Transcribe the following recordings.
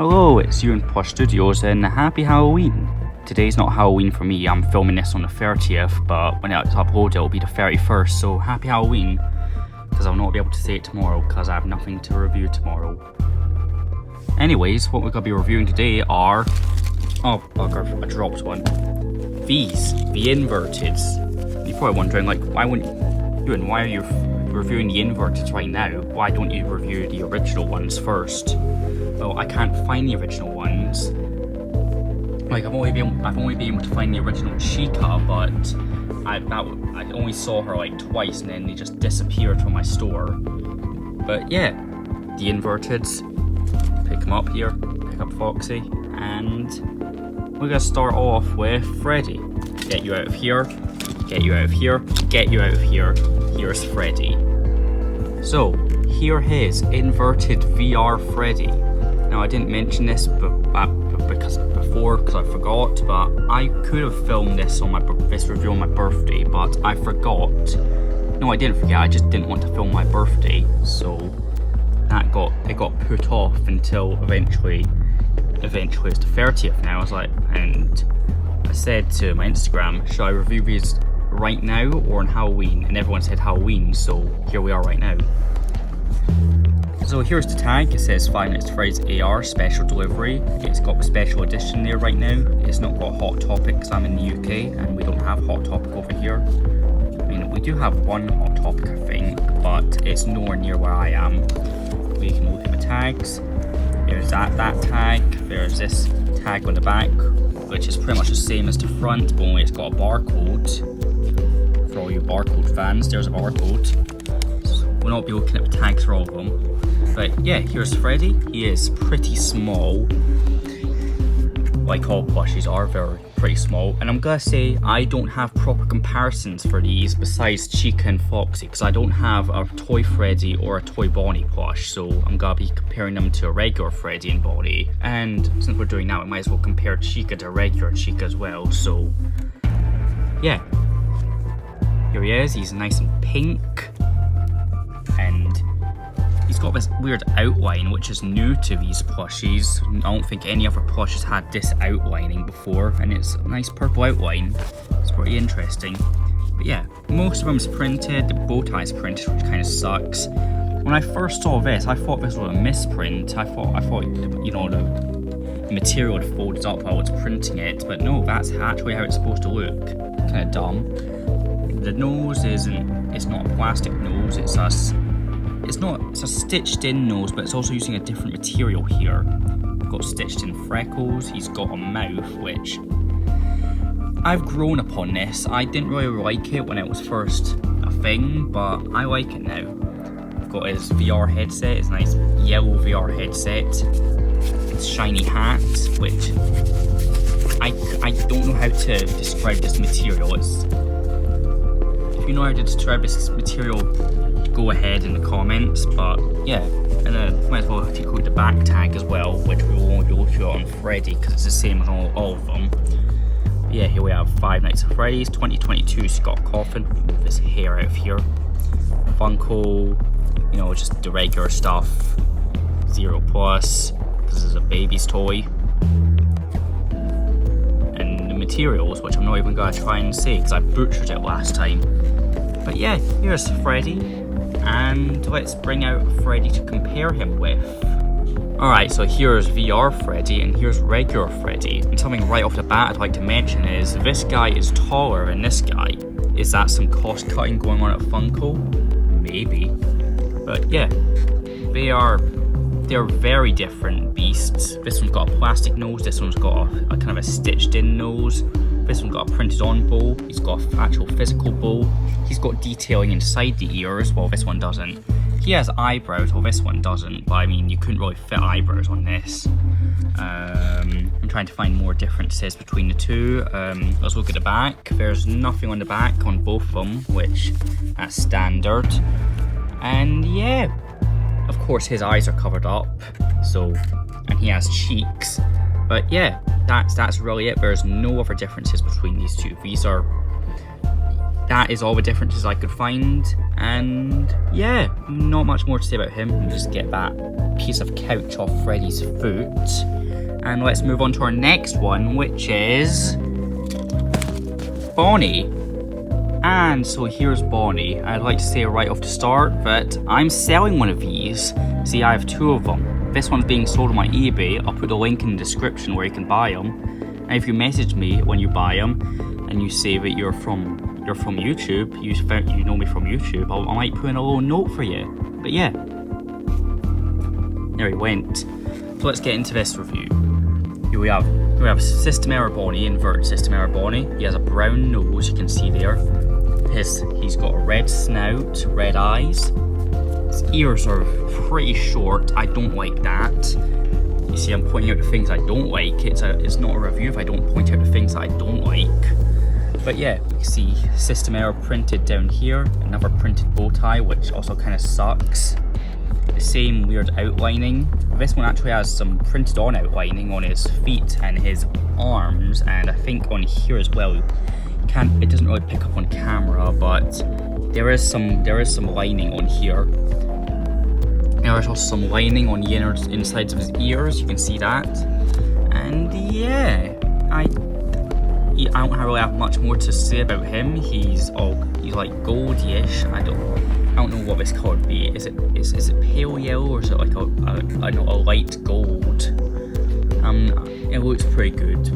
Hello, it's you in Plush Studios and happy Halloween. Today's not Halloween for me, I'm filming this on the 30th, but when it's uploaded it'll be the 31st, so happy Halloween. Because I'll not be able to say it tomorrow because I have nothing to review tomorrow. Anyways, what we're going to be reviewing today are... Oh bugger, I dropped one. These, the inverteds. You're probably wondering, like, why are you reviewing the inverteds right now? Why don't you review the original ones first? Well, I can't find the original ones. Like, I've only been able to find the original Chica, but I only saw her like twice and then they just disappeared from my store. But yeah, the inverteds. Pick them up here, pick up Foxy, and we're gonna start off with Freddy. Get you out of here, get you out of here, get you out of here. Here's Freddy. So, here is inverted VR Freddy. Now, I didn't mention this because I forgot, but I could have filmed this review on my birthday, but I forgot. No, I didn't forget, I just didn't want to film my birthday, so it got put off until eventually it's the 30th now. And I said to my Instagram, should I review these right now or on Halloween? And everyone said Halloween, so here we are right now. So here's the tag. It says 5 minutes to Freddy's AR special delivery. It's got a special edition there right now. It's not got Hot Topic because I'm in the UK and we don't have Hot Topic over here. I mean, we do have one Hot Topic, I think, but it's nowhere near where I am. We can look at the tags. There's that tag. There's this tag on the back, which is pretty much the same as the front, but only it's got a barcode. For all you barcode fans, there's a barcode. So we'll not be looking at the tags for all of them. But yeah, here's Freddy. He is pretty small. Like all plushies are, they're pretty small. And I'm gonna say I don't have proper comparisons for these besides Chica and Foxy, because I don't have a toy Freddy or a toy Bonnie plush, so I'm gonna be comparing them to a regular Freddy and Bonnie. And since we're doing that, we might as well compare Chica to regular Chica as well. So yeah, here he is. He's nice and pink, and he's got this weird outline, which is new to these plushies. I don't think any other plush has had this outlining before, and it's a nice purple outline. It's pretty interesting. But yeah, most of them is printed. The bow tie is printed, which kind of sucks. When I first saw this, I thought this was a misprint. I thought you know, the material had folded up while I was printing it, but no, that's actually how it's supposed to look. Kind of dumb. The nose it's not a plastic nose. It's a stitched in nose, but it's also using a different material here. We've got stitched in freckles. He's got a mouth, which I've grown upon this. I didn't really like it when it was first a thing, but I like it now. We've got his VR headset, his nice yellow VR headset. His shiny hat, which I don't know how to describe this material. If you know how to describe this material, go ahead in the comments, but yeah, and then might as well take a look at the back tag as well, which we will only be looking at on Freddy because it's the same as all of them. But yeah, here we have 5 Nights at Freddy's 2022 Scott Coffin. Move his hair out of here. Funko, you know, just the regular stuff. 0+, because this is a baby's toy. And the materials, which I'm not even going to try and say because I butchered it last time. But yeah, here's Freddy. And let's bring out Freddy to compare him with. Alright, so here's VR Freddy and here's regular Freddy. And something right off the bat I'd like to mention is this guy is taller than this guy. Is that some cost cutting going on at Funko? Maybe. But yeah, they're very different beasts. This one's got a plastic nose, this one's got a kind of a stitched in nose. This one's got a printed on bow, he's got an actual physical bow. He's got detailing inside the ears, while this one doesn't. He has eyebrows, while this one doesn't, but I mean, you couldn't really fit eyebrows on this. I'm trying to find more differences between the two. Let's look at the back. There's nothing on the back on both of them, which that's standard. And yeah, of course his eyes are covered up, so, and he has cheeks. But yeah, that's really it. There's no other differences between these two. That is all the differences I could find, and yeah, not much more to say about him. Just get that piece of couch off Freddy's foot. And let's move on to our next one, which is Bonnie. And so here's Bonnie. I'd like to say right off the start that I'm selling one of these. See, I have 2 of them. This one's being sold on my eBay. I'll put the link in the description where you can buy them. And if you message me when you buy them and you say that you're from YouTube, you know me from YouTube, I might put in a little note for you. But yeah, there he went. So let's get into this review. Here we have System Error Bonnie, inverted System Error Bonnie. He has a brown nose, you can see there. He's got a red snout, red eyes. His ears are pretty short. I don't like that. You see, I'm pointing out the things I don't like. It's not a review if I don't point out the things that I don't like. But yeah, you can see System Error printed down here. Another printed bow tie, which also kind of sucks. The same weird outlining. This one actually has some printed on outlining on his feet and his arms, and I think on here as well. It doesn't really pick up on camera, but there is some lining on here. There is also some lining on the insides of his ears. You can see that, and yeah, I don't really have much more to say about him. He's like goldish. I don't know what this color would be. Is it pale yellow or is it like a light gold? It looks pretty good.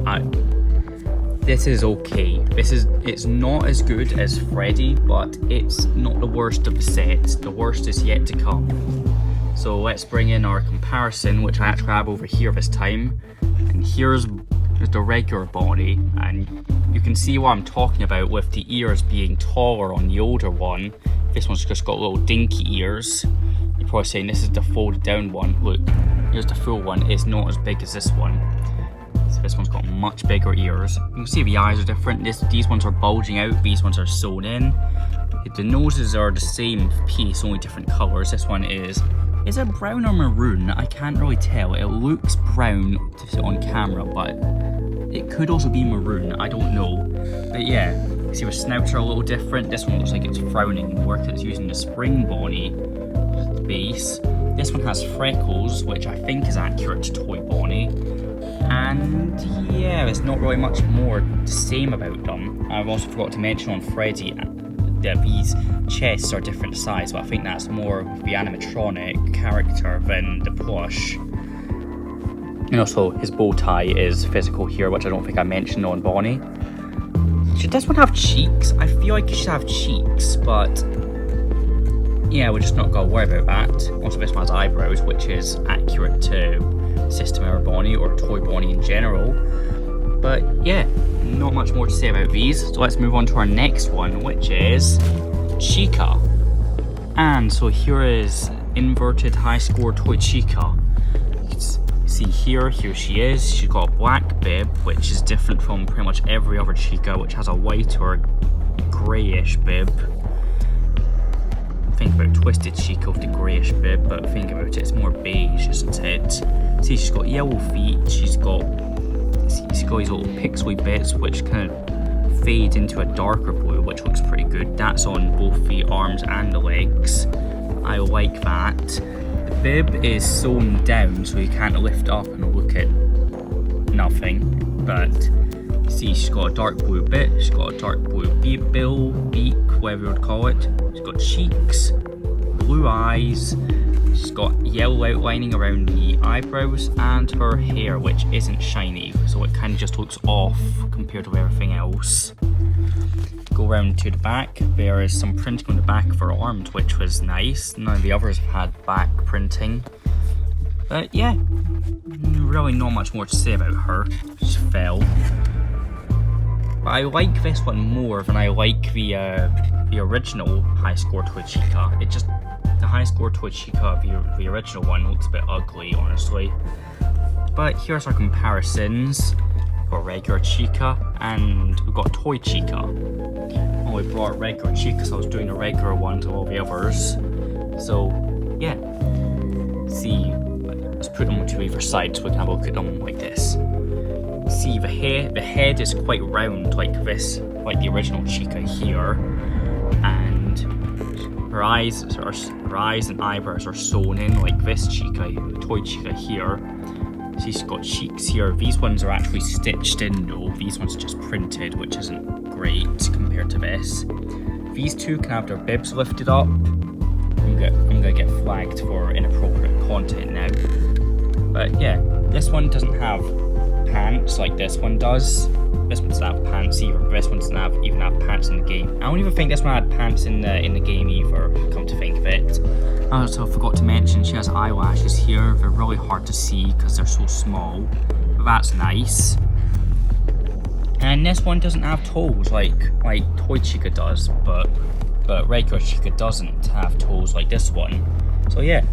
This is okay. It's not as good as Freddy, but it's not the worst of the set. The worst is yet to come. So let's bring in our comparison, which I actually have over here this time. And here's the regular Bonnie, and you can see what I'm talking about with the ears being taller on the older one. This one's just got little dinky ears. You're probably saying this is the folded down one. Look, here's the full one. It's not as big as this one. So this one's got much bigger ears. You can see the eyes are different. These ones are bulging out, these ones are sewn in. The noses are the same piece, only different colours. This one is it brown or maroon? I can't really tell. It looks brown on camera, but it could also be maroon. I don't know. But yeah, see the snouts are a little different. This one looks like it's frowning more because it's using the spring Bonnie base. This one has freckles, which I think is accurate to Toy Bonnie. And yeah, there's not really much more to say about them. I've also forgot to mention on Freddy that these chests are different size, but I think that's more the animatronic character than the plush. And also his bow tie is physical here, which I don't think I mentioned on Bonnie. Should this one have cheeks? I feel like it should have cheeks, but yeah, we're just not gonna worry about that. Also, this one has eyebrows, which is accurate to System Error Bonnie or Toy Bonnie in general. But yeah, not much more to say about these. So let's move on to our next one, which is Chica. And so here is inverted high score Toy Chica. You can see here she is. She's got a black bib, which is different from pretty much every other Chica, which has a white or greyish bib. Think about Twisted Chica with the greyish bib, but think about it, it's more beige, isn't it? See, she's got yellow feet, she's got these little pixely bits which kind of fade into a darker blue, which looks pretty good. That's on both the arms and the legs. I like that. The bib is sewn down so you can't lift up and look at nothing, but see, she's got a dark blue bit, she's got a dark blue beak, whatever you would call it. She's got cheeks, blue eyes, she's got yellow outlining around the eyebrows, and her hair, which isn't shiny, so it kind of just looks off compared to everything else. Go around to the back, there is some printing on the back of her arms, which was nice. None of the others have had back printing. But yeah, really not much more to say about her. She fell. But I like this one more than I like the original high score Toy Chica. The high score Toy Chica, the original one, looks a bit ugly, honestly. But here's our comparisons for regular Chica, and we've got Toy Chica. I only brought regular Chica, so I was doing a regular one to all the others. So yeah, see, let's put them to either side so we can have a look at them like this. See, the head is quite round like this, like the original Chica here, and her eyes and eyebrows are sewn in like this Chica, toy Chica here. She's got cheeks here. These ones are actually stitched in though. These ones are just printed, which isn't great compared to this. These two can have their bibs lifted up. I'm gonna get flagged for inappropriate content now. But yeah, this one doesn't have pants like this one does. This one doesn't have pants either. This one doesn't even have pants in the game. I don't even think this one had pants in the game either, come to think of it. I also forgot to mention she has eyelashes here. They're really hard to see because they're so small. But that's nice. And this one doesn't have toes like Toy Chica does, but regular Chica doesn't have toes like this one. So yeah,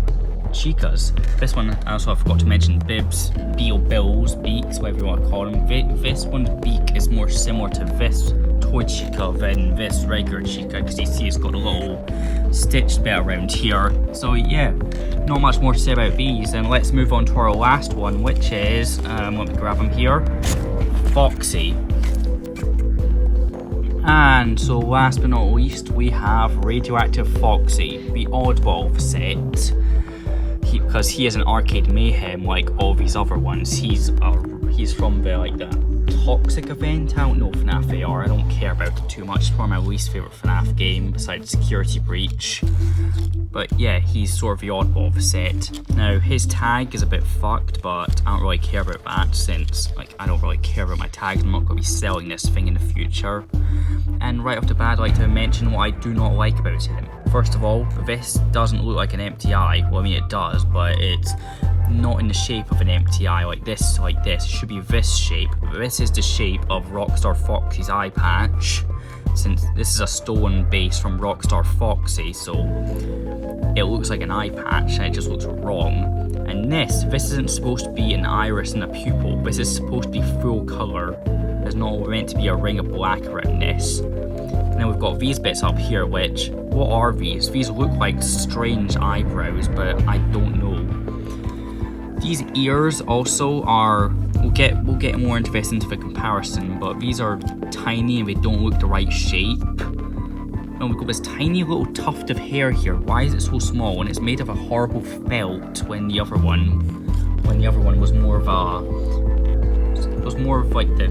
Chicas. This one I also forgot to mention bibs, bills, beaks, whatever you want to call them. This one's beak is more similar to this Toy Chica than this regular Chica, because you see it's got a little stitched bit around here. So yeah, not much more to say about these. And let's move on to our last one, which is, let me grab them here, Foxy. And so last but not least, we have Radioactive Foxy, the oddball of the set. Because he is an arcade mayhem like all these other ones. He's from the Toxic event. I don't know FNaF AR. I don't care about it too much. It's probably my least favorite FNaF game besides Security Breach. But yeah, he's sort of the oddball of the set. Now his tag is a bit fucked, but I don't really care about that since I don't really care about my tags. I'm not going to be selling this thing in the future. And right off the bat, I'd like to mention what I do not like about him. First of all, this doesn't look like an empty eye. Well, I mean it does, but it's not in the shape of an empty eye like this. It should be this shape. This is the shape of Rockstar Foxy's eye patch, since this is a stolen base from Rockstar Foxy, so it looks like an eye patch and it just looks wrong. And this isn't supposed to be an iris and a pupil. This is supposed to be full colour. There's not meant to be a ring of black around this. And then we've got these bits up here, which, what are these? These look like strange eyebrows, but I don't know. These ears also are, we'll get more into this into the comparison, but these are tiny and they don't look the right shape. And we've got this tiny little tuft of hair here. Why is it so small? And it's made of a horrible felt when the other one was more of like the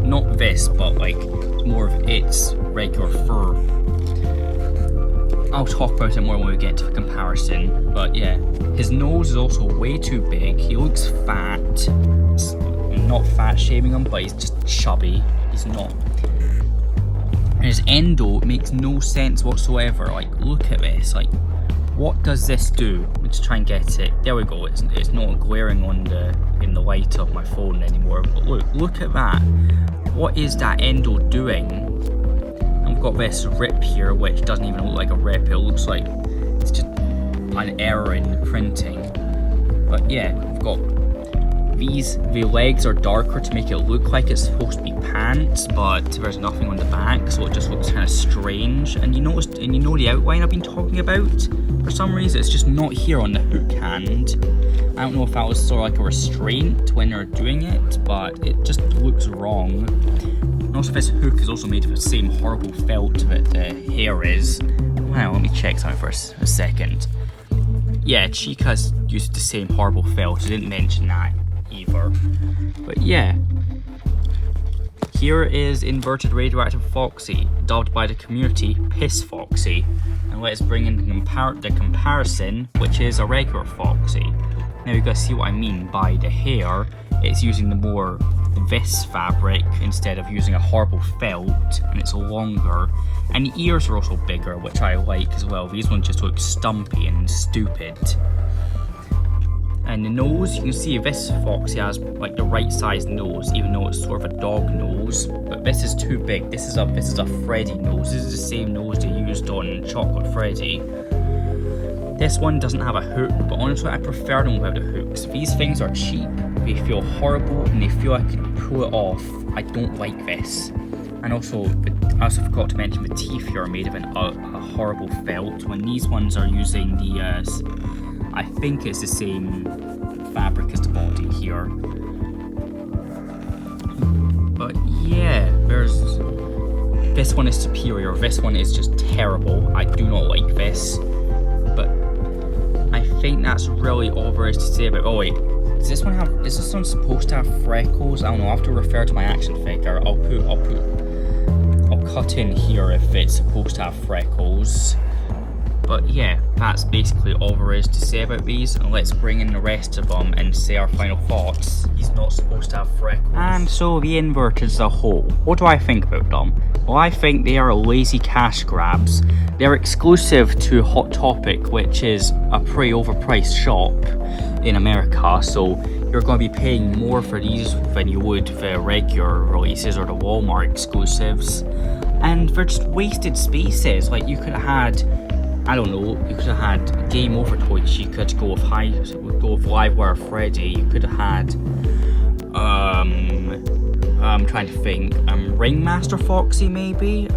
not this, but like more of its regular fur. I'll talk about it more when we get to the comparison, but yeah, his nose is also way too big. He looks fat. I'm not fat shaming him, but he's just chubby. He's not. And his endo makes no sense whatsoever. Like, look at this. Like, what does this do? Let's try and get it. There we go. It's not glaring in the light of my phone anymore. But look at that. What is that endo doing? I've got this rip here, which doesn't even look like a rip. It looks like it's just an error in the printing. But yeah, we've got the legs are darker to make it look like it's supposed to be pants, but there's nothing on the back, so it just looks kind of strange. And you know the outline I've been talking about? For some reason, it's just not here on the hook hand. I don't know if that was sort of like a restraint when they're doing it, but it just looks wrong. And also this hook is also made of the same horrible felt that the hair is. Wow, let me check something for a second. Yeah, Chica's used the same horrible felt, I didn't mention that either. But yeah, here is inverted Radioactive Foxy, dubbed by the community Piss Foxy. And let's bring in the comparison, which is a regular Foxy. Now you guys see what I mean by the hair. It's using the more this fabric instead of using a horrible felt, and it's longer. And the ears are also bigger, which I like as well. These ones just look stumpy and stupid. And the nose, you can see this Foxy has like the right size nose, even though it's sort of a dog nose. But this is too big. This is a Freddy nose. This is the same nose they used on Chocolate Freddy. This one doesn't have a hook, but honestly I prefer them without the hooks. These things are cheap, they feel horrible, and they feel like I can pull it off. I don't like this. And also, I also forgot to mention the teeth here are made of a horrible felt, when these ones are using the, I think it's the same fabric as the body here. But yeah, this one is superior. This one is just terrible. I do not like this. But I think that's really all there is to say about. Oh wait, is this one supposed to have freckles? I don't know. I have to refer to my action figure. I'll cut in here if it's supposed to have freckles. But yeah, that's basically all there is to say about these, and let's bring in the rest of them and say our final thoughts. He's not supposed to have freckles. And so the inverters as a whole, what do I think about them? Well, I think they are lazy cash grabs. They're exclusive to Hot Topic, which is a pretty overpriced shop in America, so you're going to be paying more for these than you would the regular releases or the Walmart exclusives. And they're just wasted spaces. Like, you could have had, I don't know, you could have had Game Over toys. You could go with Livewire Freddy. You could have had, I'm trying to think, Ringmaster Foxy maybe?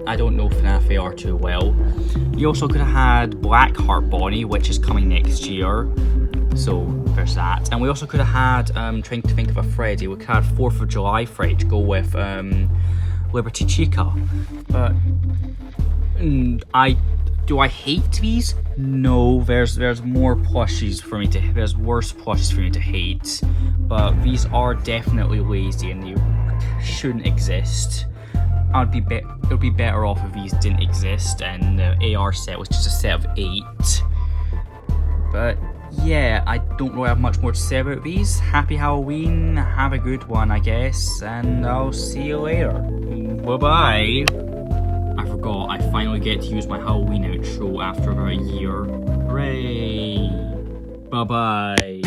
I don't know FNaF AR too well. You also could have had Blackheart Bonnie, which is coming next year. So there's that. And we also could have had, trying to think of a Freddy, we could have had 4th of July Freddy to go with Liberty Chica. But do I hate these? No, there's more plushies for me to, there's worse plushies for me to hate. But these are definitely lazy and they shouldn't exist. It would be better off if these didn't exist and the AR set was just a set of 8. But yeah, I don't really have much more to say about these. Happy Halloween, have a good one I guess, and I'll see you later. Bye bye. I forgot, I finally get to use my Halloween outro after about a year. Hooray! Bye bye.